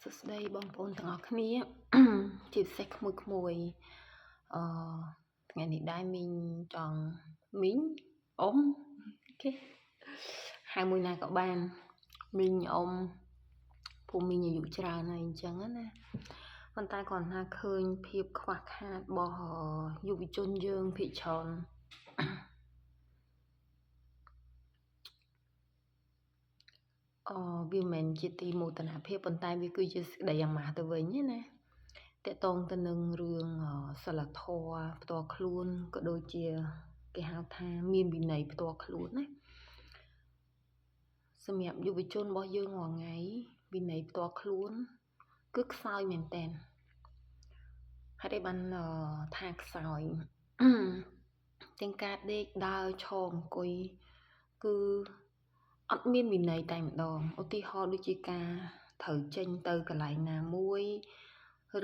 សួស្តីបងប្អូនទាំងអស់គ្នា ជាពិសេសក្មួយថ្ងៃនេះដែរមីងចង់មីងអ៊ំហៅមួយណាក៏បានមីងអ៊ំព្រោះមីងអាយុច្រើនហើយអញ្ចឹងណាប៉ុន្តែគាត់ថាឃើញភាពខ្វះខាតរបស់យុវជនយើងភាគច្រើនវាមិនមែនជាទីមោទនភាពប៉ុន្តែវាគឺជាសេចក្តីអាម៉ាស់ទៅវិញណាតកតងទៅនឹងរឿងសិលធម៌ផ្ទាល់ខ្លួនក៏ដូចជាគេហៅថាមានវិន័យផ្ទាល់ខ្លួនណាសម្រាប់យុវជនរបស់យើងរាល់ថ្ងៃវិន័យផ្ទាល់ខ្លួនគឺខ្សោយមែនតើហើយតែបានថាខ្សោយទាំងការដេកដើរឈរអង្គុយគឺអត់មានវិន័យតែម្ដងឧទាហរណ៍ដូចជាការត្រូវចេញទៅកន្លែងណាមួយ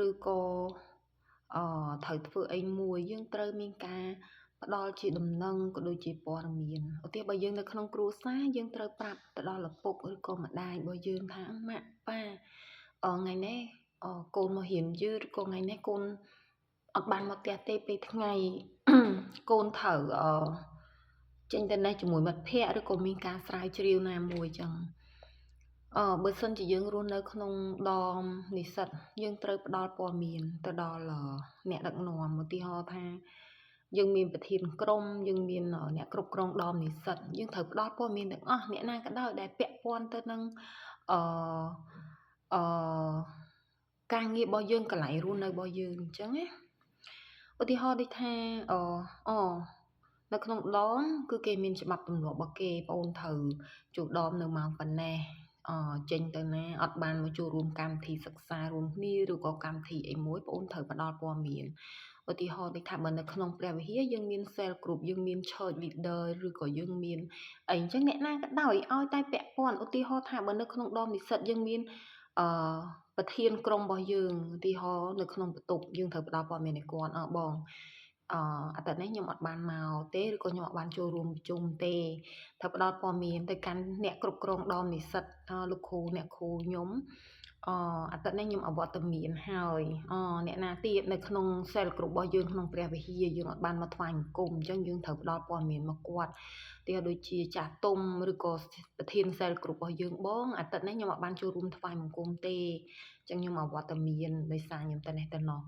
ឬក៏ត្រូវធ្វើអីមួយយើងត្រូវមានការផ្ដល់ជាដំណឹងក៏ដូចជាព័ត៌មានឧទាហរណ៍បើយើងនៅក្នុងគ្រួសារយើងត្រូវប្រាប់ទៅដល់ឪពុកឬក៏ម្ដាយរបស់យើងថាម៉ាក់ប៉ាថ្ងៃនេះកូនមករៀនយឺតក៏ថ្ងៃនេះកូនអត់បានមកផ្ទះទេពេលថ្ងៃ កូនត្រូវចេញទៅណេះជាមួយមិត្តភ័ក្តិឬក៏មានការស្រាវជ្រាវណាមួយចឹងបើសិនជាយើងរស់នៅក្នុងដមនិស្សិតយើងត្រូវផ្ដល់ព័ត៌មានទៅដល់អ្នកដឹកនាំឧទាហរណ៍ថាយើងមានប្រធានក្រុមយើងមានអ្នកគ្រប់គ្រងដមនិស្សិតយើងត្រូវផ្ដល់ព័ត៌មានទាំងអស់អ្នកណាក៏ដោយដែលពាក់ព័ន្ធទៅនឹងការងាររបស់យើងកន្លែងរស់នៅរបស់យើងអញ្ចឹងណាឧទាហរណ៍ដូចថានៅក្នុងដមគឺគេមានច្បាប់ទម្លាប់របស់គេបងអូនត្រូវចូលដមនៅម៉ោងប៉ុណ្ណេះចេញទៅណាអត់បានមកចូលរួមកម្មវិធីសិក្សារួមគ្នាឬក៏កម្មវិធីអីមួយបងអូនត្រូវផ្ដល់ព័ត៌មានឧទាហរណ៍ដូចថាបើនៅក្នុងព្រះវិហារយើងមាន cell group យើងមាន church leader ឬក៏យើងមានអីអញ្ចឹងអ្នកណាក៏ដោយឲ្យតែពាក់ព័ន្ធឧទាហរណ៍ថាបើនៅក្នុងដមនិស្សិតយើងមានប្រធានក្រុមរបស់យើងឧទាហរណ៍នៅក្នុងបន្ទប់យើងត្រូវផ្ដល់ព័ត៌មានឲ្យគាត់បងអាទិត្យនេះខ្ញុំអត់បានមកទេឬក៏ខ្ញុំអត់បានចូលរួមប្រជុំទេត្រូវផ្ដល់ព័ត៌មានទៅកាន់អ្នកគ្រប់គ្រងដមនិស្សិតលោកគ្រូអ្នកគ្រូខ្ញុំអាទិត្យនេះខ្ញុំអវត្តមានហើយអ្នកណាទៀតនៅក្នុង cell group របស់យើងក្នុងព្រះវិហារយើងអត់បានមកថ្វាយបង្គំអញ្ចឹងយើងត្រូវផ្ដល់ព័ត៌មានមកគាត់ទៀតដូចជាចាស់ទុំឬក៏ប្រធាន cell group របស់យើងបងអាទិត្យនេះខ្ញុំអត់បានចូលរួមថ្វាយបង្គំទេអញ្ចឹងខ្ញុំអវត្តមានដោយសារខ្ញុំទៅនេះទៅណោះ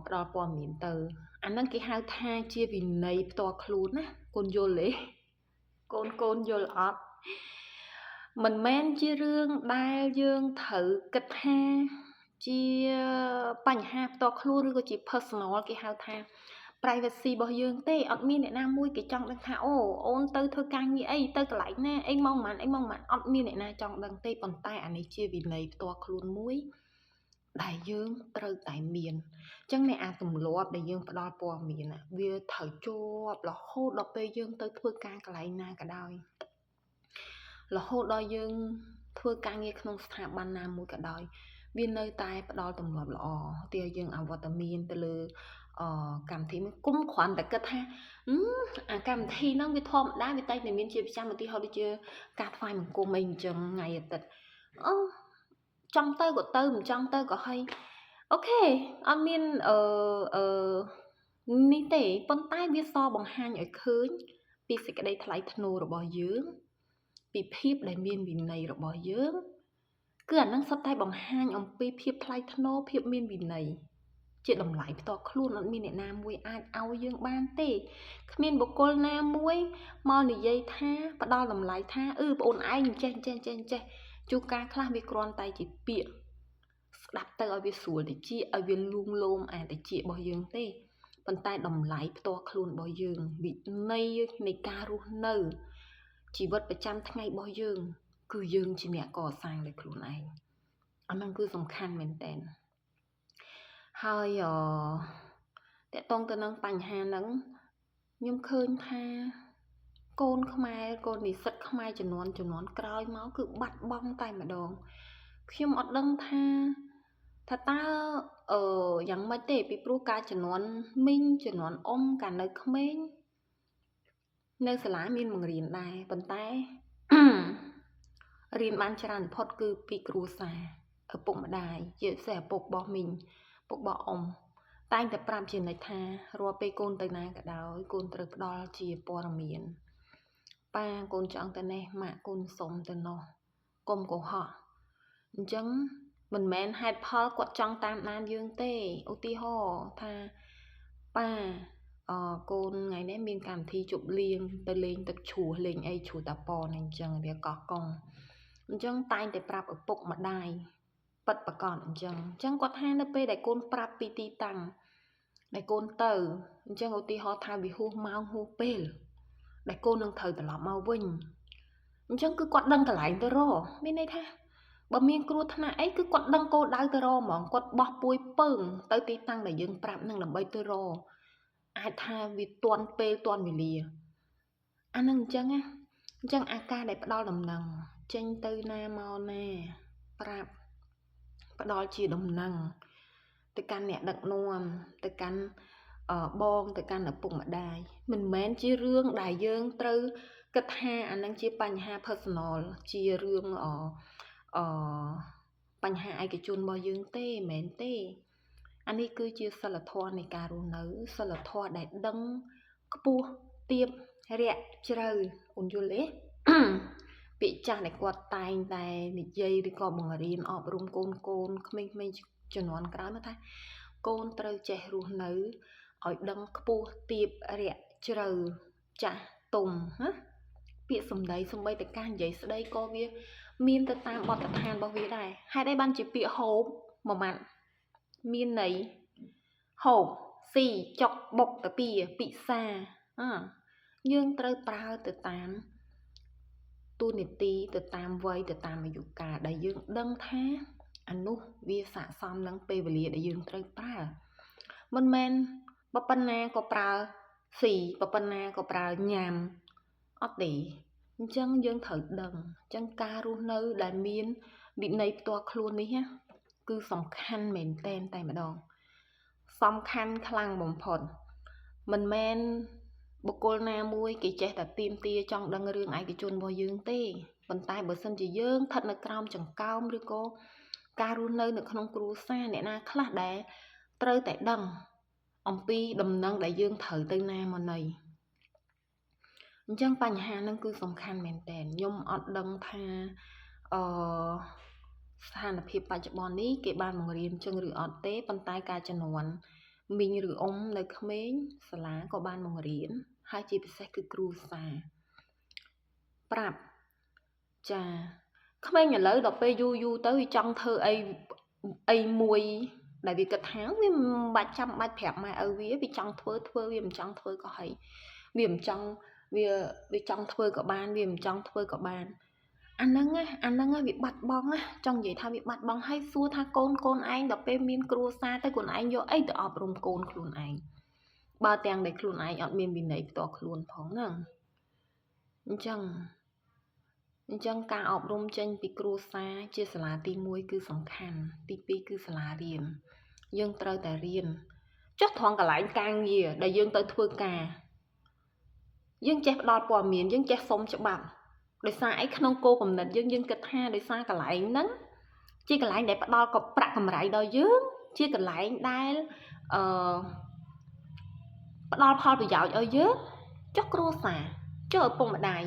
ផ្ដល់ព័ត៌មានទៅអាហ្នឹងគេហៅថាជាវិន័យផ្ទាល់ខ្លួនណាកូនយល់ទេកូនយល់អត់មិនមែនជារឿងដែលយើងត្រូវគិតថាជាបញ្ហាផ្ទាល់ខ្លួនឬក៏ជា personal គេហៅថា privacy របស់យើងទេអត់មានអ្នកណាមួយគេចង់ដឹងថាអូនទៅធ្វើការងារអីទៅកន្លែងណាអីម៉ោងប៉ុន្មានអត់មានអ្នកណាចង់ដឹងទេប៉ុន្តែអានេះជាវិន័យផ្ទាល់ខ្លួនមួយដែលយើងត្រូវតែមានអញ្ចឹងអ្នកទម្លាប់ដែលយើងផ្ដល់ព័ត៌មានវាត្រូវជាប់រហូតដល់ពេលយើងទៅធ្វើការកន្លែងណាក៏ដោយរហូតដល់យើងធ្វើការងារក្នុងស្ថាប័នណាមួយក៏ដោយវានៅតែផ្ដល់ទម្លាប់ល្អទីយើងអវត្តមានទៅលើកម្មវិធីមួយគុំគ្រាន់តែគិតថាអាកម្មវិធីហ្នឹងវាធម្មតាវាតែមានជាប្រចាំឧទាហរណ៍ដូចជាការថ្វាយបង្គំអីអញ្ចឹងថ្ងៃអាទិត្យចង់ទៅក៏ទៅមិនចង់ទៅក៏ហើយអូខេអត់មាននេះទេប៉ុន្តែវាសបង្ហាញឲ្យឃើញពីសេចក្តីថ្លៃថ្នូររបស់យើងពីភាពដែលមានវិន័យរបស់យើងគឺអានឹងសុទ្ធតែបង្ហាញអំពីភាពថ្លៃថ្នូរភាពមានវិន័យជាតម្លៃផ្ទាល់ខ្លួនអត់មានអ្នកណាមួយអាចឲ្យយើងបានទេគ្មានបុគ្គលណាមួយមកនិយាយថាផ្ដល់តម្លៃថាប្អូនឯងចេះជួនកាលខ្លះវាគ្រាន់តែជាពាក្យស្ដាប់ទៅឲ្យវាស្រួលតិចឲ្យវាលួងលោមតិចរបស់យើងទេប៉ុន្តែតម្លៃផ្ទាល់ខ្លួនរបស់យើងវិន័យនៃការរស់នៅជីវិតប្រចាំថ្ងៃរបស់យើងគឺយើងជាអ្នកកសាងដោយខ្លួនឯងអាហ្នឹងគឺសំខាន់មែនតើហើយតកតងទៅនឹងបញ្ហាហ្នឹងខ្ញុំឃើញថាកូនខ្មែរកូននិស្សិតខ្មែរចំនួនក្រោយមកគឺបាត់បង់តែម្ដងខ្ញុំអត់ដឹងថាតើយ៉ាងម៉េចទេពីព្រោះការចំនួនមីងចំនួនអ៊ំកាលនៅក្មេងនៅសាលាមានបង្រៀនដែរប៉ុន្តែរៀនបានច្រើនផុតគឺពីគ្រួសារ ឪពុកម្ដាយជាពិសេសឪពុករបស់មីងពុករបស់អ៊ំតែងតែប្រាប់ជានិច្ចថារាល់ពេលកូនទៅណាក៏ដោយកូនត្រូវផ្ដល់ជាព័ត៌មានប៉ាកូនចង់ទៅនេះម៉ាក់កូនសុំទៅនោះកុំកុហកអញ្ចឹងមិនមែនហេតុផលគាត់ចង់តាមដានយើងទេឧទាហរណ៍ថាប៉ាកូនថ្ងៃនេះមានកម្មវិធីជប់លៀងទៅលេងទឹកជ្រោះលេងអីជ្រោះតាប៉នអញ្ចឹងវាកោះកុងអញ្ចឹងតែងតែប្រាប់ឪពុកម្ដាយប៉ិតប្រកបអញ្ចឹងគាត់ថានៅពេលដែលកូនប្រាប់ពីទីតាំងដែលកូនទៅអញ្ចឹងឧទាហរណ៍ថាវាហួសម៉ោងហួសពេលដែលកូននឹងត្រូវត្រឡប់មកវិញអញ្ចឹងគឺគាត់ដឹងកន្លែងទៅរកមានន័យថាបើមានគ្រោះថ្នាក់អីគឺគាត់ដឹងគោលដៅទៅរកហ្មងគាត់បោះពួយពើងទៅទីតាំងដែលយើងប្រាប់នឹងដើម្បីទៅរកអាចថាវាទាន់ពេលទាន់វេលាអានឹងអញ្ចឹងណាអញ្ចឹងអាការដែលផ្ដល់ដំណឹងចេញទៅណាមកណាប្រាប់ផ្ដល់ជាដំណឹងទៅកាន់អ្នកដឹកនាំទៅកាន់បងទៅកាន់ឪពុកម្ដាយមិនមែនជារឿងដែលយើងត្រូវគិតថាអានឹងជាបញ្ហា personal ជារឿងបញ្ហាឯកជនរបស់យើងទេមិនមែនទេអានេះគឺជាសិលធម៌នៃការរស់នៅសិលធម៌ដែលដឹងខ្ពស់ទាបរាក់ជ្រៅអូនយល់ទេពាក្យចាស់ដែលគាត់តែងតែនិយាយឬក៏បង្រៀនអប់រំកូនក្មេងៗជំនាន់ក្រោយមកថាកូនត្រូវចេះរស់នៅឲ្យដឹងខ្ពស់ទាបរាក់ជ្រៅចាស់ទុំណាពាក្យសម្ដីសំបីតការនិយាយស្ដីក៏វាមានទៅតាមបទដ្ឋានរបស់វាដែរហេតុអីបានជាពាក្យហូបមួយម៉ាត់មានន័យហូបស៊ីចុកបុកតាពីពិសាយើងត្រូវប្រើទៅតាមទូនីតិទៅតាមវ័យទៅតាមអាយុកាលដែលយើងដឹងថាអានោះវាស័ក្តិសមនឹងពេលវេលាដែលយើងត្រូវប្រើមិនមែនបើប៉ុណ្ណាក៏ប្រើស៊ីបើប៉ុណ្ណាក៏ប្រើញ៉ាំអត់ទេអញ្ចឹងយើងត្រូវដឹងអញ្ចឹងការរស់នៅដែលមានវិន័យផ្ទាល់ខ្លួននេះគឺសំខាន់មែនតែម្ដងសំខាន់ខ្លាំងបំផុតមិនមែនបុគ្គលណាមួយគេចេះតែទាមទារចង់ដឹងរឿងឯកជនរបស់យើងទេប៉ុន្តែបើសិនជាយើងស្ថិតនៅក្រោមចង្កោមឬក៏ការរស់នៅក្នុងគ្រួសារអ្នកណាខ្លះដែលត្រូវតែដឹងអំពីដំណឹងដែលយើងត្រូវទៅណាមកណីអញ្ចឹងបញ្ហាហ្នឹងគឺសំខាន់មែនតើខ្ញុំអត់ដឹងថាស្ថានភាពបច្ចុប្បន្ននេះគេបានបង្រៀនចឹងឬអត់ទេប៉ុន្តែការជំនាន់មីងឬអ៊ំនៅក្មេងសាលាក៏បានបង្រៀនហើយជាពិសេសគឺគ្រូសាប្រាប់ចាក្មេងឥឡូវដល់ពេលយូរទៅវាចង់ធ្វើអីមួយដែលវាគិតថាវាមិនបាច់ចាំបាច់ប្រាប់ម៉ែឪវាចង់ធ្វើវាមិនចង់ធ្វើក៏ហើយវាមិនចង់វាចង់ធ្វើក៏បានវាមិនចង់ធ្វើក៏បានអាហ្នឹងវាបាត់បង់ចង់និយាយថាវាបាត់បង់ហើយសួរថាកូនឯងដល់ពេលមានគ្រួសារទៅខ្លួនឯងយកអីទៅអប់រំកូនខ្លួនឯងបើទាំងដែលខ្លួនឯងអត់មានវិន័យផ្ទាល់ខ្លួនផងហ្នឹងអញ្ចឹងការអប់រំចេញពីគ្រួសារជាសាលាទី1គឺសំខាន់ទី2គឺសាលារៀនយើងត្រូវតែរៀនចុះត្រង់កន្លែងការងារដែលយើងទៅធ្វើការយើងចេះផ្ដល់ព័ត៌មានយើងចេះសុំច្បាប់ដោយសារអីក្នុងគោលគំនិតយើងគិតថាដោយសារកន្លែងហ្នឹងជាកន្លែងដែលផ្ដល់ប្រាក់កម្រៃដល់យើងជាកន្លែងដែលផ្ដល់ផលប្រយោជន៍ឲ្យយើងចុះគ្រួសារចុះឪពុកម្ដាយ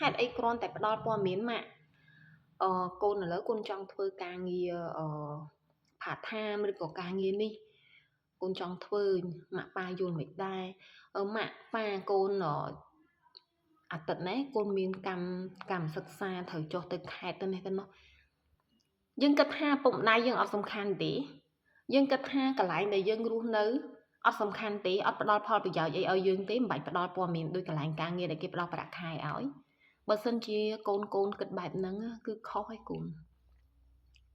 ហេតុអីគ្រាន់តែផ្ដល់ព័ត៌មានម៉ាក់កូនឥឡូវកូនចង់ធ្វើការងារpart time ឬក៏ការងារនេះកូនចង់ធ្វើម៉ាក់ប៉ាយល់មិនដែរម៉ាក់ប៉ាកូនអាទិត្យនេះកូនមានកម្មសិក្សាត្រូវចុះទៅខេត្តទៅនេះទៅនោះយើងគិតថាពុកម្ដាយយើងអត់សំខាន់ទេយើងគិតថាកន្លែងដែលយើងរស់នៅអត់សំខាន់ទេអត់ផ្ដល់ផលប្រយោជន៍អីឲ្យយើងទេមិនបាច់ផ្ដល់ព័ត៌មានដូចកន្លែងការងារដែលគេផ្ដល់ប្រាក់ខែឲ្យបើសិនជាកូនគិតបែបហ្នឹងគឺខុសហើយកូន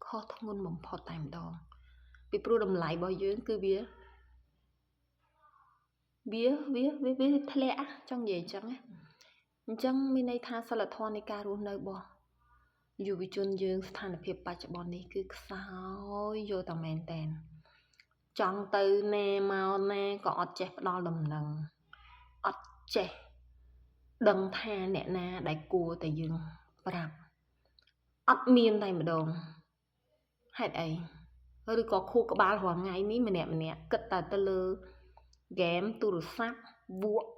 ខុសធ្ងន់បំផុតតែម្ដងពីព្រោះតម្លៃរបស់យើងគឺវាធ្លាក់ចង់និយាយអញ្ចឹងអញ្ចឹងមានន័យថាសិលធម៌នៃការរស់នៅរបស់យុវជនយើងស្ថានភាពបច្ចុប្បន្ននេះគឺខ្សោយយកតែមែនតែនចង់ទៅណាមកណាក៏អត់ចេះផ្ដល់ដំណឹងអត់ចេះដឹងថាអ្នកណាដែលគួរតែយើងប្រាប់អត់មានតែម្ដង ហេតុអីឬក៏ខួរក្បាលរាល់ថ្ងៃនេះម្នាក់គិតតែទៅលើហ្គេមទូរស័ព្ទវក់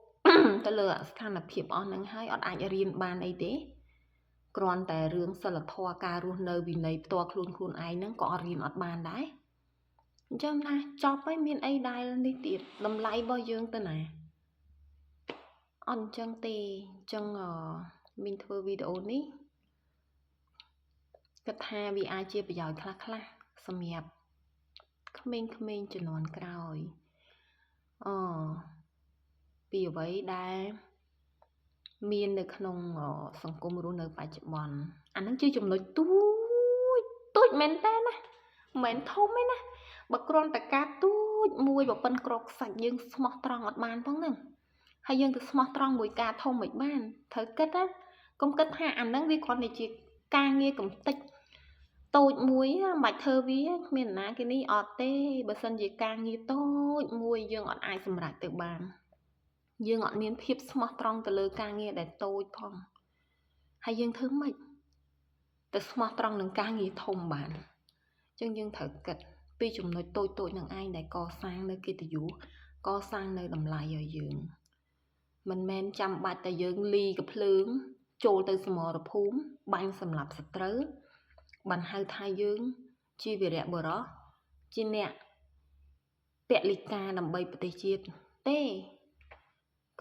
ទៅលើស្ថានភាពអស់ហ្នឹងហើយអត់អាចរៀនបានអីទេគ្រាន់តែរឿងសិលធម៌ការរស់នៅវិន័យផ្ទាល់ខ្លួនឯងហ្នឹងក៏អត់រៀនអត់បានដែរអញ្ចឹងណាចប់ហើយមានអីដែលនេះទៀតតម្លៃរបស់យើងទៅណាអត់អញ្ចឹងទេអញ្ចឹងមានធ្វើវីដេអូនេះគិតថាវាអាចជាប្រយោជន៍ខ្លះសម្រាប់ក្មេងៗជំនាន់ក្រោយពីអ្វីដែលមាននៅក្នុងសង្គមរស់នៅបច្ចុប្បន្នអាហ្នឹងជាចំណុចទូចមែនតើណាមិនធំទេណាបើគ្រាន់តែការទូចមួយបើប៉ុនក្រកសាច់យើងស្មោះត្រង់អត់បានផងហ្នឹងហើយយើងទៅស្មោះត្រង់មួយការធំមិនបានត្រូវគិតណាកុំគិតថាអាហ្នឹងវាគ្រាន់តែជាការងារកំតិចតូចមួយមិនបាច់ធ្វើវាគ្មានណាគេនេះអត់ទេបើសិនជាការងារតូចមួយយើងអត់អាចសម្រេចទៅបានយើងអត់មានភាពស្មោះត្រង់ទៅលើការងារដែលតូចផងហើយយើងធ្វើម៉េចទៅស្មោះត្រង់នឹងការងារធំបានអញ្ចឹងយើងត្រូវគិតពីចំណុចតូចនឹងឯងដែលកសាងនៅកិត្តិយសកសាងនៅតម្លៃឲ្យយើងមិនមែនចាំបាច់តែយើងលីកភ្លើងចូលទៅសមរភូមិបាញ់សម្លាប់សត្រូវបានហៅថាយើងជាវីរៈបុរសជាអ្នកពលិកាដើម្បីប្រទេសជាតិទេ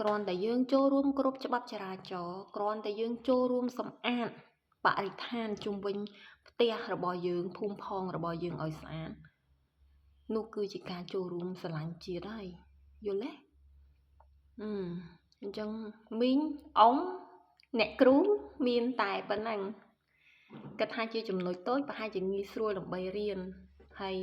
គ្រាន់តែយើងចូលរួមគ្រប់ច្បាប់ចរាចរណ៍គ្រាន់តែយើងចូលរួមសម្អាតបរិស្ថានជុំវិញផ្ទះរបស់យើងភូមិផងរបស់យើងឲ្យស្អាតនោះគឺជាការចូលរួមស្រឡាញ់ជាតិហើយយល់ទេអញ្ចឹងមីងអ៊ំអ្នកគ្រូមានតែប៉ុណ្ណឹងគាត់ថាជាចំណុចតូចប្រហែលជាងាយស្រួលដើម្បីរៀនហើយ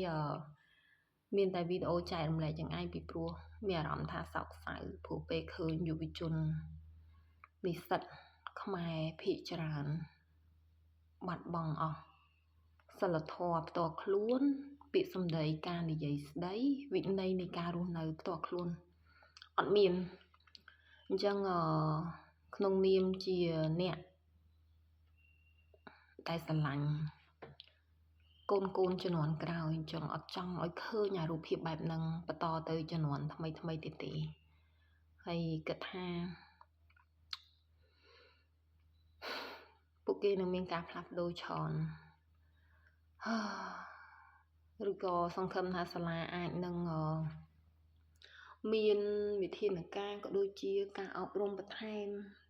មានតែវីដេអូចែករំលែកយ៉ាងឯងពីព្រោះមានអារម្មណ៍ថាសោកសៅព្រោះពេលឃើញយុវជននិស្សិតខ្មែរភាគច្រើនបាត់បង់អស់សិលធម៌ផ្ទាល់ខ្លួនពាក្យសម្ដីការនិយាយស្ដីវិន័យនៃការរស់នៅផ្ទាល់ខ្លួនអត់មានអញ្ចឹងក្នុងនាមជាអ្នកតែស្រឡាញ់កូនជំនាន់ក្រោយអញ្ចឹងអត់ចង់ឲ្យឃើញអារូបភាពបែបហ្នឹងបន្តទៅជំនាន់ថ្មីទៀតទេហើយគិតថាពួកគេនឹងមានការផ្លាស់ប្ដូរច្រើនឬក៏សង្ឃឹមថាសាលាអាចនឹងមានវិធានការក៏ដូចជាការអប់រំបន្ថែម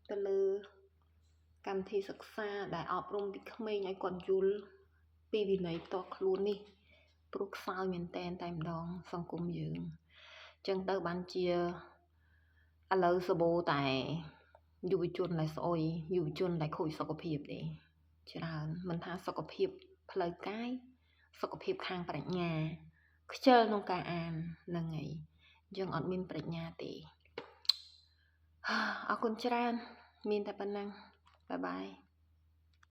ទៅលើកម្មវិធីសិក្សាដែលអប់រំពីក្មេងឲ្យគាត់យល់ពីវិន័យផ្ទាល់ខ្លួននេះព្រោះខ្សោយមែនតែម្ដងសង្គមយើងអញ្ចឹងទៅបានជាឥឡូវសបោតែយុវជនដែលស្អុយយុវជនដែលខូចសុខភាពទេច្រើនមិនថាសុខភាពផ្លូវកាយសុខភាពខាងប្រាជ្ញាខ្ជិលក្នុងការអានហ្នឹងហើយយើងអត់មានប្រាជ្ញាទេអរគុណច្រើនមានតែប៉ុណ្ណឹងបាយបាយ